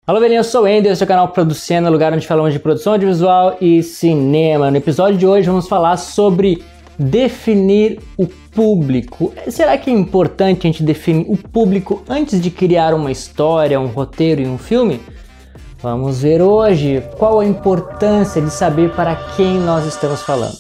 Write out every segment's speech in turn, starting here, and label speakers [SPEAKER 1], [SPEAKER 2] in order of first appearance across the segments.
[SPEAKER 1] Alô, velhinho, eu sou o Ender, esse é o canal Producena, lugar onde falamos de produção audiovisual e cinema. No episódio de hoje vamos falar sobre definir o público. Será que é importante a gente definir o público antes de criar uma história, um roteiro e um filme? Vamos ver hoje qual a importância de saber para quem nós estamos falando.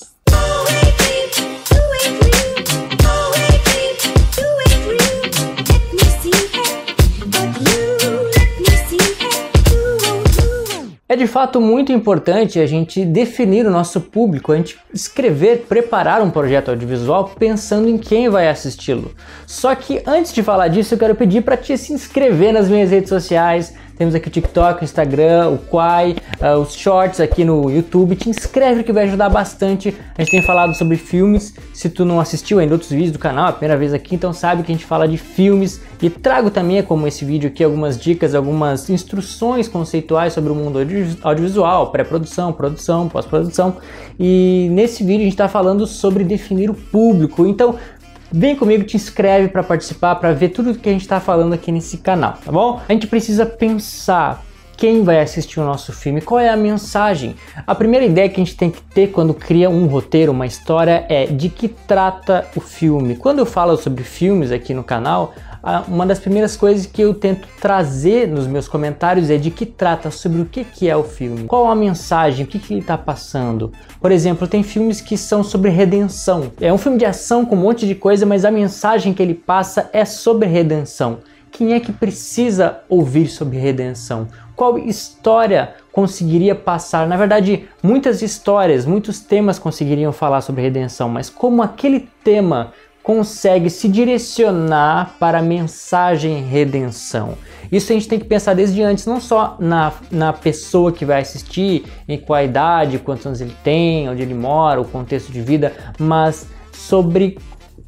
[SPEAKER 1] É de fato muito importante a gente definir o nosso público, a gente escrever, preparar um projeto audiovisual pensando em quem vai assisti-lo. Só que antes de falar disso, eu quero pedir para te se inscrever nas minhas redes sociais. Temos aqui o TikTok, o Instagram, o Quai, os Shorts aqui no YouTube. Te inscreve que vai ajudar bastante. A gente tem falado sobre filmes. Se tu não assistiu ainda outros vídeos do canal, é a primeira vez aqui, então sabe que a gente fala de filmes. E trago também, como esse vídeo aqui, algumas dicas, algumas instruções conceituais sobre o mundo audiovisual, pré-produção, produção, pós-produção. E nesse vídeo a gente está falando sobre definir o público. Então, vem comigo, te inscreve para participar, para ver tudo que a gente está falando aqui nesse canal, tá bom? A gente precisa pensar quem vai assistir o nosso filme, qual é a mensagem. A primeira ideia que a gente tem que ter quando cria um roteiro, uma história, é de que trata o filme. Quando eu falo sobre filmes aqui no canal, uma das primeiras coisas que eu tento trazer nos meus comentários é de que trata, sobre o que é o filme, qual a mensagem, o que ele está passando. Por exemplo, tem filmes que são sobre redenção. É um filme de ação com um monte de coisa, mas a mensagem que ele passa é sobre redenção. Quem é que precisa ouvir sobre redenção? Qual história conseguiria passar? Na verdade, muitas histórias, muitos temas conseguiriam falar sobre redenção, mas como aquele tema consegue se direcionar para a mensagem redenção? Isso a gente tem que pensar desde antes, não só na pessoa que vai assistir, em qual idade, quantos anos ele tem, onde ele mora, o contexto de vida, mas sobre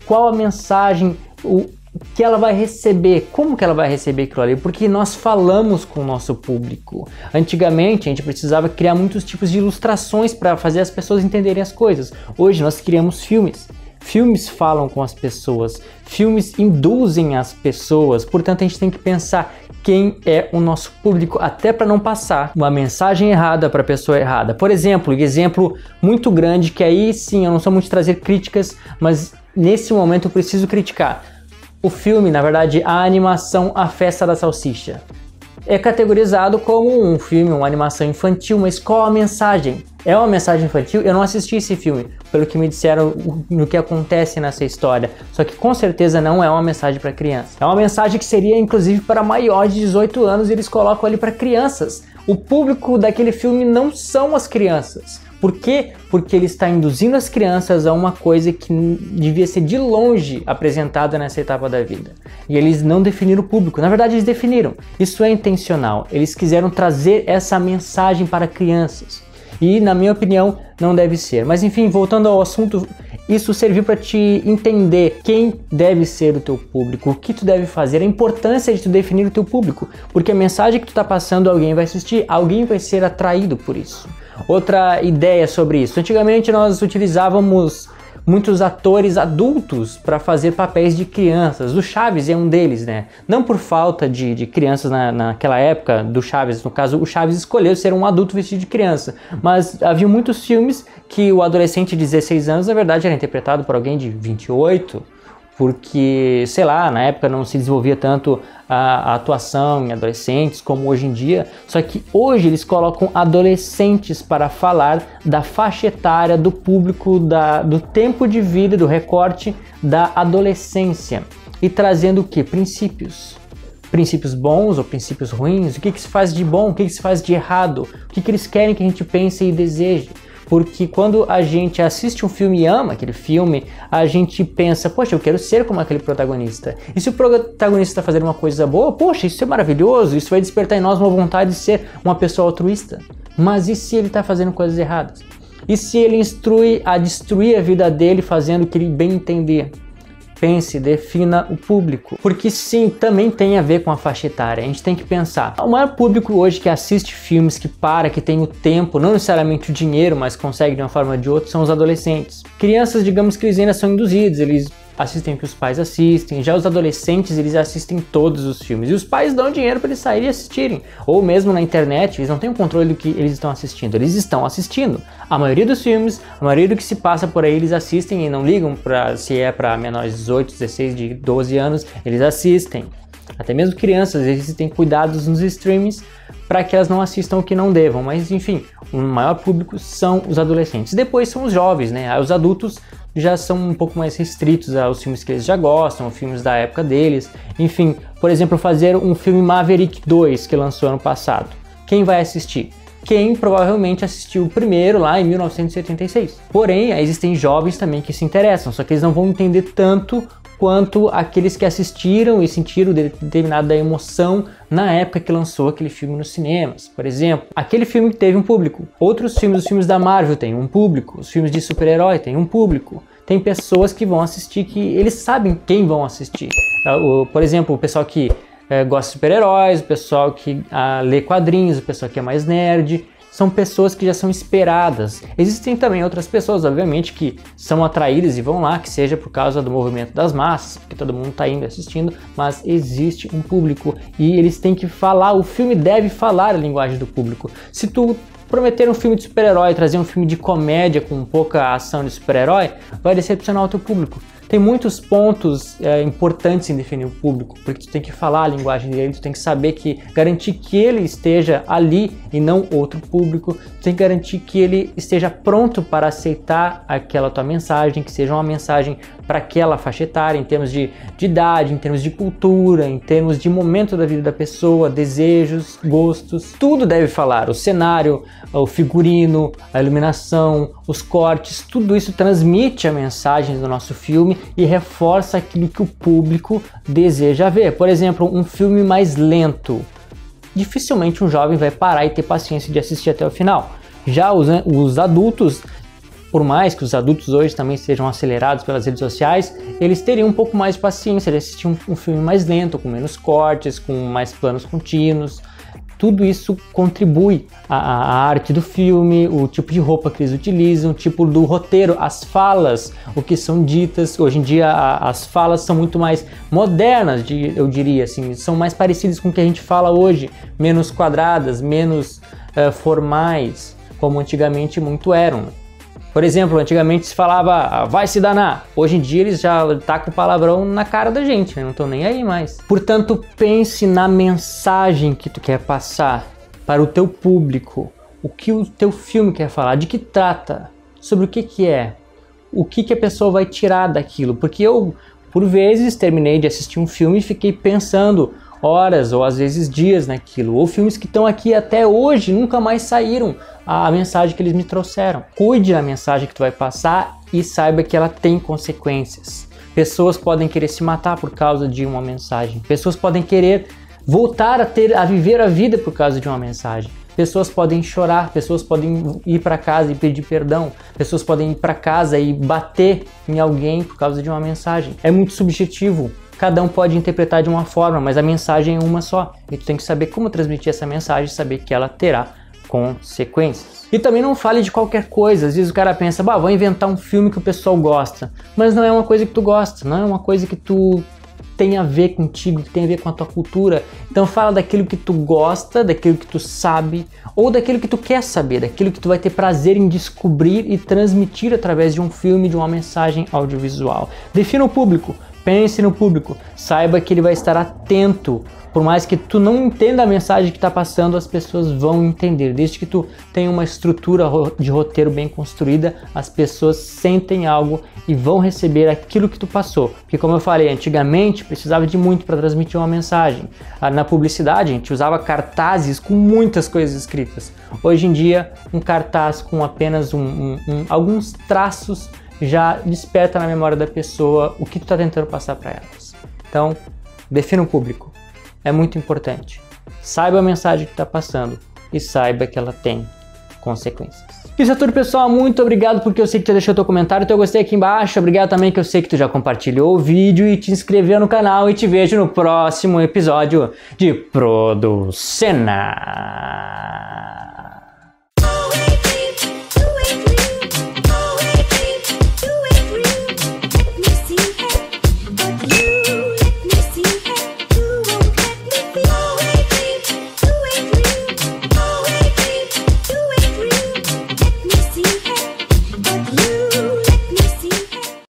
[SPEAKER 1] qual a mensagem, o que ela vai receber, como que ela vai receber aquilo ali, porque nós falamos com o nosso público. Antigamente a gente precisava criar muitos tipos de ilustrações para fazer as pessoas entenderem as coisas. Hoje nós criamos filmes. Filmes falam com as pessoas, filmes induzem as pessoas, portanto a gente tem que pensar quem é o nosso público, até para não passar uma mensagem errada para a pessoa errada. Por exemplo, exemplo muito grande, que aí sim eu não sou muito de trazer críticas, mas nesse momento eu preciso criticar. O filme, na verdade, a animação A Festa da Salsicha é categorizado como um filme, uma animação infantil, mas qual a mensagem? É uma mensagem infantil? Eu não assisti esse filme, pelo que me disseram no que acontece nessa história, só que com certeza não é uma mensagem para criança. É uma mensagem que seria inclusive para maiores de 18 anos e eles colocam ali para crianças. O público daquele filme não são as crianças. Por quê? Porque ele está induzindo as crianças a uma coisa que devia ser de longe apresentada nessa etapa da vida. E eles não definiram o público. Na verdade, eles definiram. Isso é intencional. Eles quiseram trazer essa mensagem para crianças. E, na minha opinião, não deve ser. Mas, enfim, voltando ao assunto, isso serviu para te entender quem deve ser o teu público, o que tu deve fazer, a importância de tu definir o teu público. Porque a mensagem que tu está passando, alguém vai assistir, alguém vai ser atraído por isso. Outra ideia sobre isso. Antigamente nós utilizávamos muitos atores adultos para fazer papéis de crianças. O Chaves é um deles, né? Não por falta de crianças naquela época do Chaves. No caso, o Chaves escolheu ser um adulto vestido de criança. Mas havia muitos filmes que o adolescente de 16 anos, na verdade, era interpretado por alguém de 28. Porque, sei lá, na época não se desenvolvia tanto a atuação em adolescentes como hoje em dia, só que hoje eles colocam adolescentes para falar da faixa etária, do público, do tempo de vida, do recorte da adolescência, e trazendo o que? Princípios. Princípios bons ou princípios ruins, o que se faz de bom, o que se faz de errado, o que eles querem que a gente pense e deseje. Porque quando a gente assiste um filme e ama aquele filme, a gente pensa, poxa, eu quero ser como aquele protagonista. E se o protagonista está fazendo uma coisa boa, poxa, isso é maravilhoso, isso vai despertar em nós uma vontade de ser uma pessoa altruísta. Mas e se ele está fazendo coisas erradas? E se ele instrui a destruir a vida dele fazendo o que ele bem entender? Pense, defina o público. Porque sim, também tem a ver com a faixa etária. A gente tem que pensar. O maior público hoje que assiste filmes, que tem o tempo, não necessariamente o dinheiro, mas consegue de uma forma ou de outra, são os adolescentes. Crianças, digamos que eles ainda são induzidos, eles assistem o que os pais assistem. Já os adolescentes, eles assistem todos os filmes. E os pais dão dinheiro para eles saírem e assistirem. Ou mesmo na internet, eles não têm o controle do que eles estão assistindo. Eles estão assistindo. A maioria dos filmes, a maioria do que se passa por aí, eles assistem e não ligam se é para menores de 18, 16, de 12 anos, eles assistem. Até mesmo crianças, eles têm cuidados nos streamings para que elas não assistam o que não devam. Mas enfim, o maior público são os adolescentes. Depois são os jovens, né? Os adultos já são um pouco mais restritos aos filmes que eles já gostam, filmes da época deles. Enfim, por exemplo, fazer um filme Maverick 2 que lançou ano passado. Quem vai assistir? Quem provavelmente assistiu o primeiro lá em 1976. Porém, existem jovens também que se interessam, só que eles não vão entender tanto quanto aqueles que assistiram e sentiram determinada emoção na época que lançou aquele filme nos cinemas. Por exemplo, aquele filme que teve um público. Outros filmes, os filmes da Marvel têm um público. Os filmes de super-herói têm um público. Tem pessoas que vão assistir que eles sabem quem vão assistir. Por exemplo, o pessoal que gosta de super-heróis, o pessoal que lê quadrinhos, o pessoal que é mais nerd. São pessoas que já são esperadas. Existem também outras pessoas, obviamente, que são atraídas e vão lá, que seja por causa do movimento das massas, porque todo mundo está indo assistindo, mas existe um público e eles têm que falar, o filme deve falar a linguagem do público. Se tu prometer um filme de super-herói, trazer um filme de comédia com pouca ação de super-herói, vai decepcionar o teu público. Tem muitos pontos importantes em definir o público, porque tu tem que falar a linguagem dele, tu tem que saber garantir que ele esteja ali e não outro público, tu tem que garantir que ele esteja pronto para aceitar aquela tua mensagem, que seja uma mensagem para aquela faixa etária, em termos de idade, em termos de cultura, em termos de momento da vida da pessoa, desejos, gostos, tudo deve falar. O cenário, o figurino, a iluminação, os cortes, tudo isso transmite a mensagem do nosso filme e reforça aquilo que o público deseja ver. Por exemplo, um filme mais lento. Dificilmente um jovem vai parar e ter paciência de assistir até o final. Já os adultos, por mais que os adultos hoje também sejam acelerados pelas redes sociais, eles teriam um pouco mais de paciência de assistir um filme mais lento, com menos cortes, com mais planos contínuos. Tudo isso contribui à arte do filme, o tipo de roupa que eles utilizam, o tipo do roteiro, as falas, o que são ditas. Hoje em dia as falas são muito mais modernas, eu diria assim, são mais parecidas com o que a gente fala hoje, menos quadradas, menos formais, como antigamente muito eram. Por exemplo, antigamente se falava, vai se danar. Hoje em dia eles já tacam palavrão na cara da gente, não estão nem aí mais. Portanto, pense na mensagem que tu quer passar para o teu público. O que o teu filme quer falar, de que trata, sobre o que é, o que a pessoa vai tirar daquilo. Porque eu, por vezes, terminei de assistir um filme e fiquei pensando horas ou às vezes dias naquilo. Ou filmes que estão aqui até hoje, nunca mais saíram a mensagem que eles me trouxeram. Cuide da mensagem que tu vai passar e saiba que ela tem consequências. Pessoas podem querer se matar por causa de uma mensagem. Pessoas podem querer voltar a viver a vida por causa de uma mensagem. Pessoas podem chorar, pessoas podem ir para casa e pedir perdão, pessoas podem ir para casa e bater em alguém por causa de uma mensagem. É muito subjetivo. Cada um pode interpretar de uma forma, mas a mensagem é uma só. E tu tem que saber como transmitir essa mensagem, saber que ela terá consequências. E também não fale de qualquer coisa. Às vezes o cara pensa, vou inventar um filme que o pessoal gosta, mas não é uma coisa que tu gosta, não é uma coisa que tu tem a ver contigo, que tem a ver com a tua cultura. Então fala daquilo que tu gosta, daquilo que tu sabe, ou daquilo que tu quer saber, daquilo que tu vai ter prazer em descobrir e transmitir através de um filme, de uma mensagem audiovisual. Defina o público. Pense no público, saiba que ele vai estar atento, por mais que tu não entenda a mensagem que está passando, as pessoas vão entender. Desde que tu tenha uma estrutura de roteiro bem construída, as pessoas sentem algo e vão receber aquilo que tu passou. Porque como eu falei, antigamente precisava de muito para transmitir uma mensagem. Na publicidade a gente usava cartazes com muitas coisas escritas. Hoje em dia um cartaz com apenas alguns traços já desperta na memória da pessoa o que tu está tentando passar para elas. Então, defina o público. É muito importante. Saiba a mensagem que está passando e saiba que ela tem consequências. Isso é tudo, pessoal. Muito obrigado porque eu sei que tu deixou teu comentário, teu gostei aqui embaixo. Obrigado também que eu sei que tu já compartilhou o vídeo e te inscreveu no canal. E te vejo no próximo episódio de Producena.